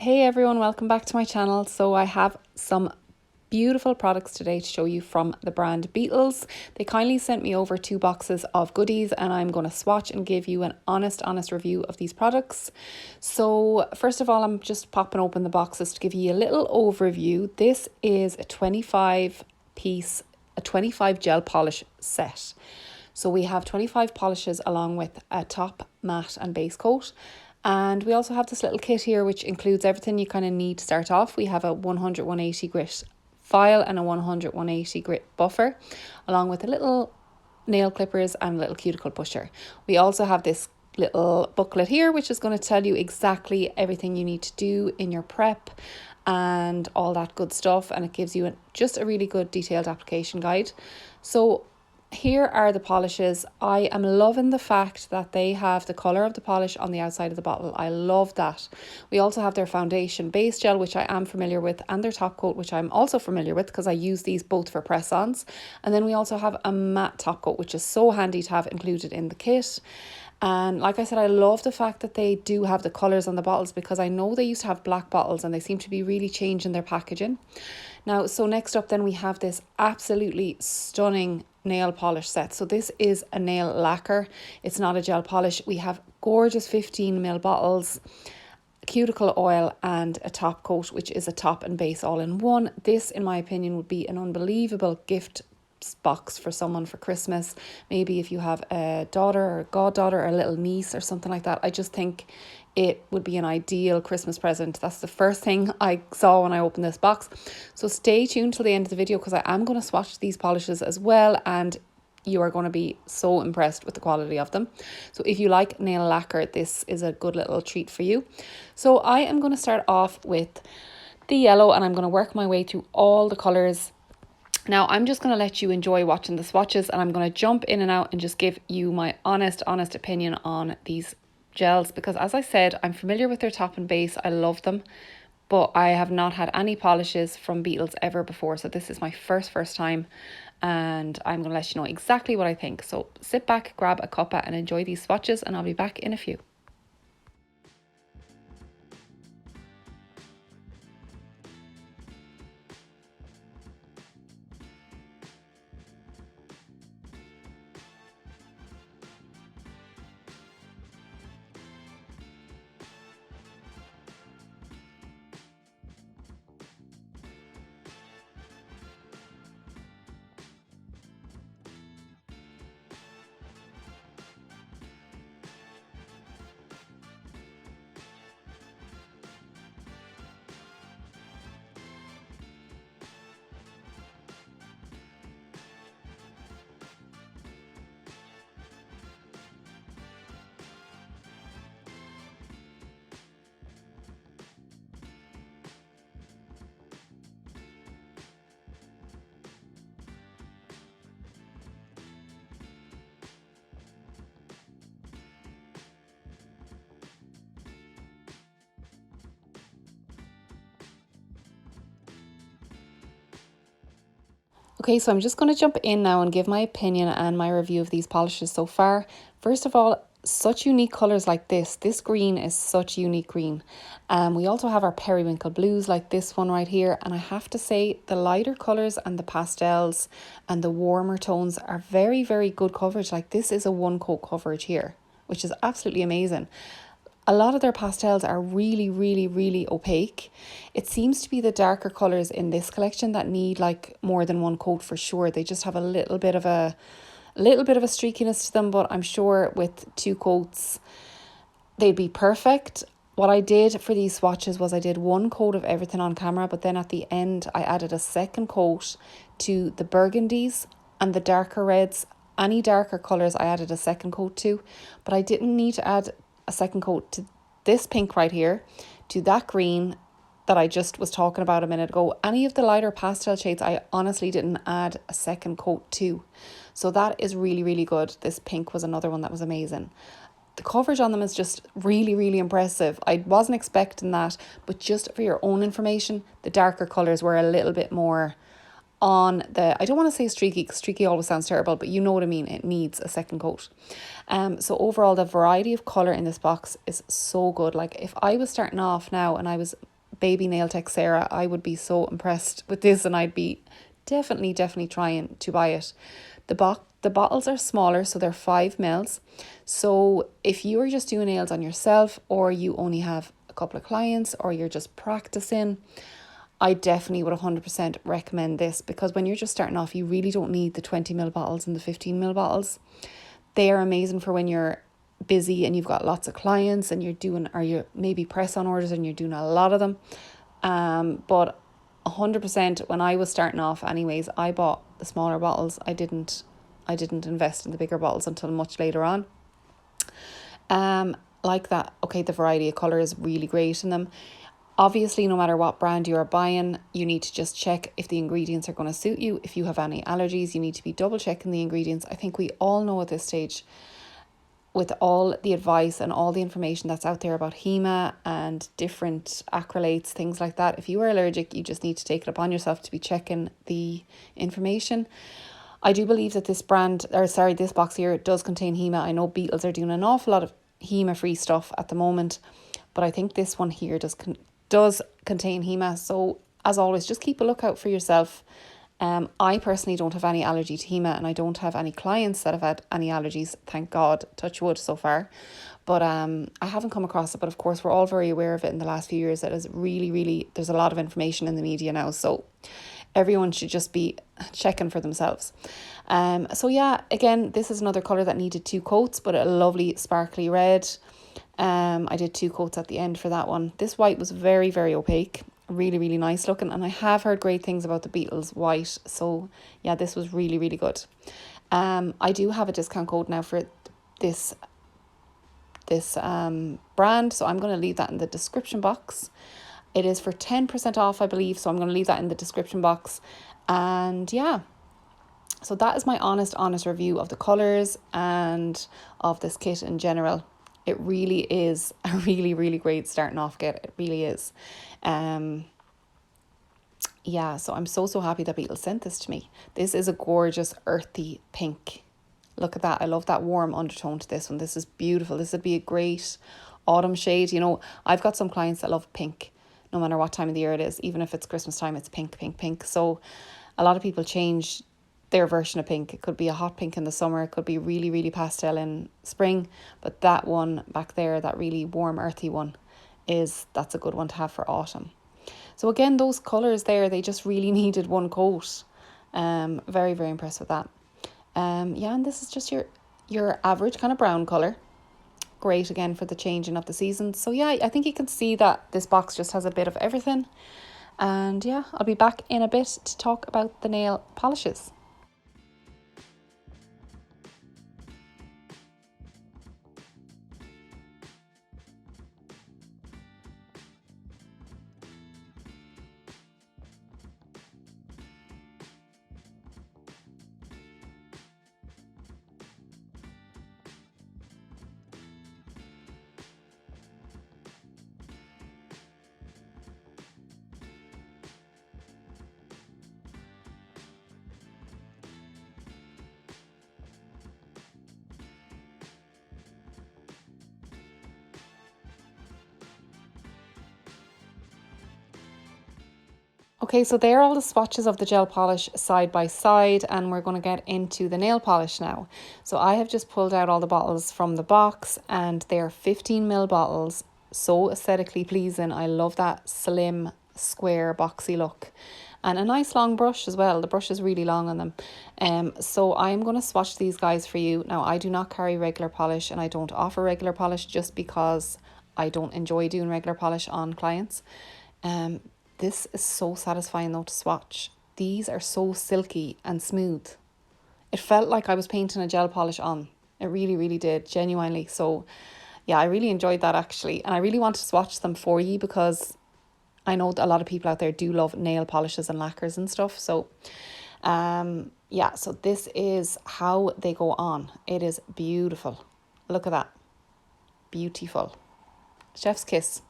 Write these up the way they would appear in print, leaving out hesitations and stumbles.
Hey everyone, welcome back to my channel. So I have some beautiful products today to show you from the brand Beetles. They kindly sent me over 2 boxes of goodies and I'm going to swatch and give you an honest review of these products. So first of all, I'm just popping open the boxes to give you a little overview. This is a 25 gel polish set. So we have 25 polishes along with a top, matte and base coat. And we also have this little kit here which includes everything you kind of need to start off. We have a 100-180 grit file and a 100-180 grit buffer, along with a little nail clippers and a little cuticle pusher. We also have this little booklet here which is going to tell you exactly everything you need to do in your prep and all that good stuff, and it gives you just a really good detailed application guide. So here are the polishes. I am loving the fact that they have the colour of the polish on the outside of the bottle. I love that. We also have their foundation base gel, which I am familiar with, and their top coat, which I'm also familiar with because I use these both for press-ons. And then we also have a matte top coat, which is so handy to have included in the kit. And like I said, I love the fact that they do have the colours on the bottles, because I know they used to have black bottles and they seem to be really changing their packaging. Now, so next up then we have this absolutely stunning nail polish set. So this is a nail lacquer. It's not a gel polish. We have gorgeous 15ml bottles, cuticle oil and a top coat, which is a top and base all in one. This, in my opinion, would be an unbelievable gift box for someone for Christmas. Maybe if you have a daughter or a goddaughter or a little niece or something like that. I just think it would be an ideal Christmas present. That's the first thing I saw when I opened this box. So stay tuned till the end of the video because I am going to swatch these polishes as well, and you are going to be so impressed with the quality of them. So if you like nail lacquer, this is a good little treat for you. So I am going to start off with the yellow and I'm going to work my way through all the colours. Now, I'm just going to let you enjoy watching the swatches, and I'm going to jump in and out and just give you my honest opinion on these gels, because as I said, I'm familiar with their top and base. I love them, but I have not had any polishes from Beetles ever before. So this is my first time, and I'm going to let you know exactly what I think. So sit back, grab a cuppa and enjoy these swatches, and I'll be back in a few. Okay, so I'm just going to jump in now and give my opinion and my review of these polishes so far. First of all, such unique colours like this. This green is such a unique green. We also have our periwinkle blues like this one right here. And I have to say the lighter colours and the pastels and the warmer tones are very good coverage. Like this is a 1 coat coverage here, which is absolutely amazing. A lot of their pastels are really opaque. It seems to be the darker colours in this collection that need like more than 1 coat for sure. They just have a little bit of a streakiness to them, but I'm sure with 2 coats they'd be perfect. What I did for these swatches was I did 1 coat of everything on camera, but then at the end I added a second coat to the burgundies and the darker reds. Any darker colours I added a second coat to, but I didn't need to add a second coat to this pink right here, to that green that I just was talking about a minute ago. Any of the lighter pastel shades I honestly didn't add a second coat to. So that is really good. This pink was another one that was amazing. The coverage on them is just really impressive. I wasn't expecting that, but just for your own information, the darker colours were a little bit more on the, I don't want to say streaky because streaky always sounds terrible, but you know what I mean, it needs a second coat. So overall the variety of colour in this box is so good. Like if I was starting off now and I was baby nail tech Sarah, I would be so impressed with this, and I'd be definitely trying to buy it. The bottles are smaller, so they're 5 mils. So if you are just doing nails on yourself, or you only have a couple of clients, or you're just practicing, I definitely would 100% recommend this, because when you're just starting off, you really don't need the 20 ml bottles and the 15 ml bottles. They are amazing for when you're busy and you've got lots of clients and you're maybe press on orders and you're doing a lot of them. But 100% when I was starting off anyways, I bought the smaller bottles. I didn't invest in the bigger bottles until much later on. Like that, okay, the variety of colour is really great in them. Obviously, no matter what brand you are buying, you need to just check if the ingredients are going to suit you. If you have any allergies, you need to be double checking the ingredients. I think we all know at this stage, with all the advice and all the information that's out there about HEMA and different acrylates, things like that, if you are allergic, you just need to take it upon yourself to be checking the information. I do believe that this box here does contain HEMA. I know Beetles are doing an awful lot of HEMA-free stuff at the moment, but I think this one here does contain HEMA. So as always, just keep a lookout for yourself. I personally don't have any allergy to HEMA, and I don't have any clients that have had any allergies, thank God, touch wood so far. But I haven't come across it, but of course we're all very aware of it in the last few years. That is really, there's a lot of information in the media now, so everyone should just be checking for themselves. So yeah, again, this is another colour that needed 2 coats, but a lovely sparkly red. I did 2 coats at the end for that one. This white was very opaque, really nice looking, and I have heard great things about the Beetles white, so yeah, this was really good. I do have a discount code now for this brand, so I'm going to leave that in the description box. It is for 10% off, I believe, so I'm going to leave that in the description box. And yeah, so that is my honest review of the colours and of this kit in general. It really is a really great starting off kit. It really is. Yeah, so I'm so happy that Beetles sent this to me. This is a gorgeous earthy pink. Look at that. I love that warm undertone to this one. This is beautiful. This would be a great autumn shade. You know, I've got some clients that love pink, no matter what time of the year it is. Even if it's Christmas time, it's pink. So a lot of people change their version of pink. It could be a hot pink in the summer. It could be really pastel in spring. But that one back there, that really warm, earthy one, that's a good one to have for autumn. So again, those colours there, they just really needed 1 coat. Very impressed with that. Yeah, and this is just your average kind of brown colour. Great again for the changing of the seasons. So yeah, I think you can see that this box just has a bit of everything. And yeah, I'll be back in a bit to talk about the nail polishes. Okay, so there are all the swatches of the gel polish side by side, and we're going to get into the nail polish now. So I have just pulled out all the bottles from the box, and they're 15 ml bottles, so aesthetically pleasing. I love that slim, square, boxy look. And a nice long brush as well. The brush is really long on them. So I'm going to swatch these guys for you. Now, I do not carry regular polish, and I don't offer regular polish just because I don't enjoy doing regular polish on clients. This is so satisfying though to swatch. These are so silky and smooth. It felt like I was painting a gel polish on. It really did, genuinely. So yeah, I really enjoyed that actually. And I really want to swatch them for you because I know that a lot of people out there do love nail polishes and lacquers and stuff. So yeah, so this is how they go on. It is beautiful. Look at that. Beautiful. Chef's kiss.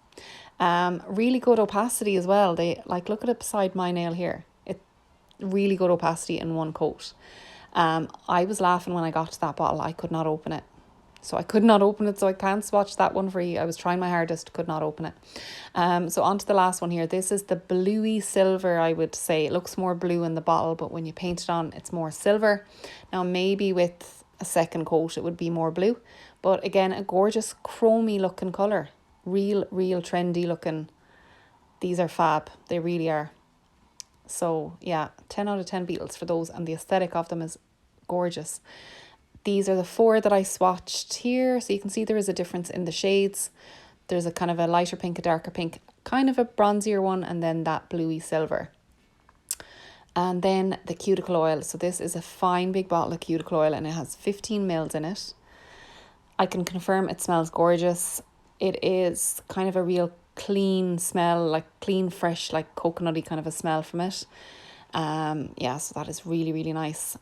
Really good opacity as well. They look at it beside my nail here. It really good opacity in 1 coat. I was laughing when I got to that bottle. I could not open it. So I could not open it, so I can't swatch that one for you. I was trying my hardest, could not open it. So on to the last one here. This is the bluey silver, I would say. It looks more blue in the bottle, but when you paint it on, it's more silver. Now, maybe with a second coat, it would be more blue. But again, a gorgeous chromy looking colour. Real trendy looking. These are fab. They really are. So yeah, 10 out of 10 Beetles for those, and the aesthetic of them is gorgeous. These are the 4 that I swatched here. So you can see there is a difference in the shades. There's a kind of a lighter pink, a darker pink, kind of a bronzier one, and then that bluey silver. And then the cuticle oil. So this is a fine big bottle of cuticle oil, and it has 15 mils in it. I can confirm it smells gorgeous. It is kind of a real clean smell, like clean, fresh, like coconutty kind of a smell from it. Yeah, so that is really nice.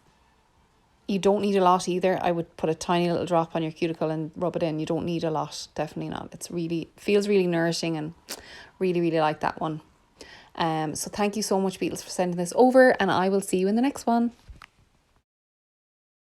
You don't need a lot either. I would put a tiny little drop on your cuticle and rub it in. You don't need a lot, definitely not. It's really, feels really nourishing, and really like that one. So thank you so much, Beetles, for sending this over, and I will see you in the next one.